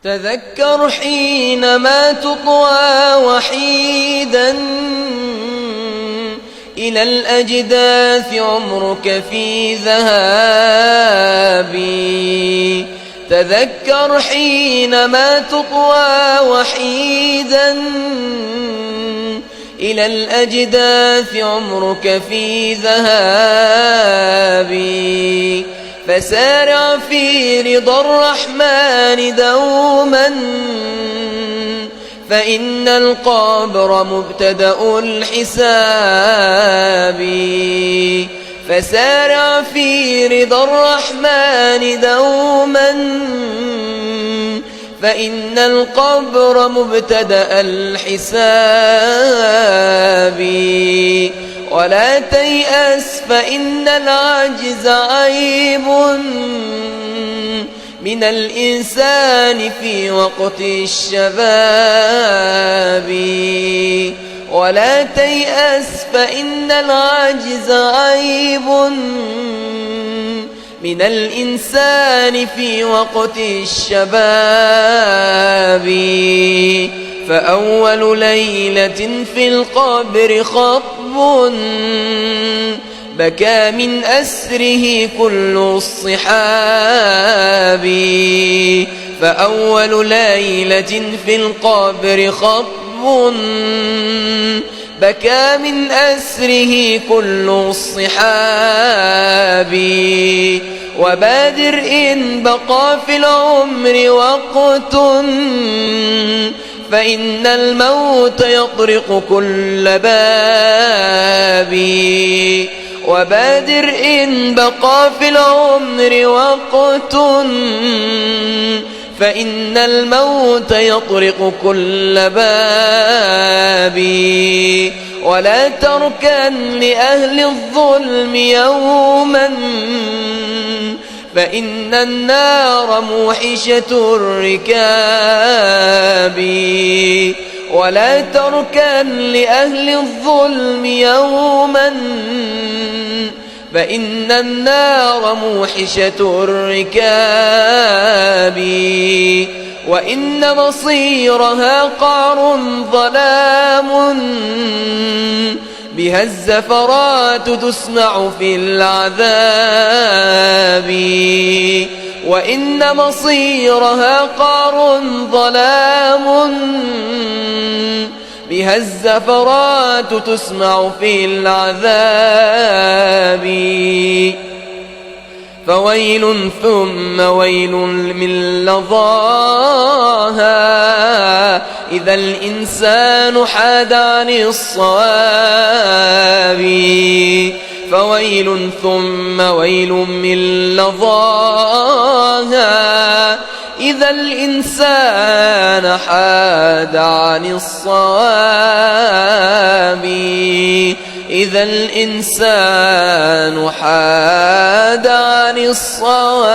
تذكر حينما تطوى وحيدا إلى الأجداث عمرك في ذهابي. تذكر حينما تطوى وحيدا إلى الأجداث عمرك في ذهابي. فسارع في رضا الرحمن دوما فإن القبر مبتدأ الحساب. فسارع في رضا الرحمن دوما فإن القبر مبتدأ الحساب. ولا تيأس فإن العجز عيب من الإنسان في وقت الشباب. ولا تيأس فإن العجز عيب من الإنسان في وقت الشباب. فأول ليلة في القبر خطب بكى من أسره كل الصحاب. فأول ليلة في القبر خطب بكى من أسره كل الصحاب. وبادر إن بقى في العمر وقت فإن الموت يطرق كل باب. وبادر إن بقى في العمر وقت فإن الموت يطرق كل باب. ولا تركن لأهل الظلم يوما فإن النار موحشة الركاب. ولا تركن لأهل الظلم يوما فإن النار موحشة الركاب. وإن مصيرها قعر ظلام بها الزفرات تسمع في العذاب. وإن مصيرها قعر ظلام بها الزفرات تسمع في العذاب. فويل ثم ويل من لظاها إذا الإنسان حاد عن الصواب. فويل ثم ويل من لظاها إذا الإنسان حاد عن الصواب. إذا الإنسان حاد عن الصواب.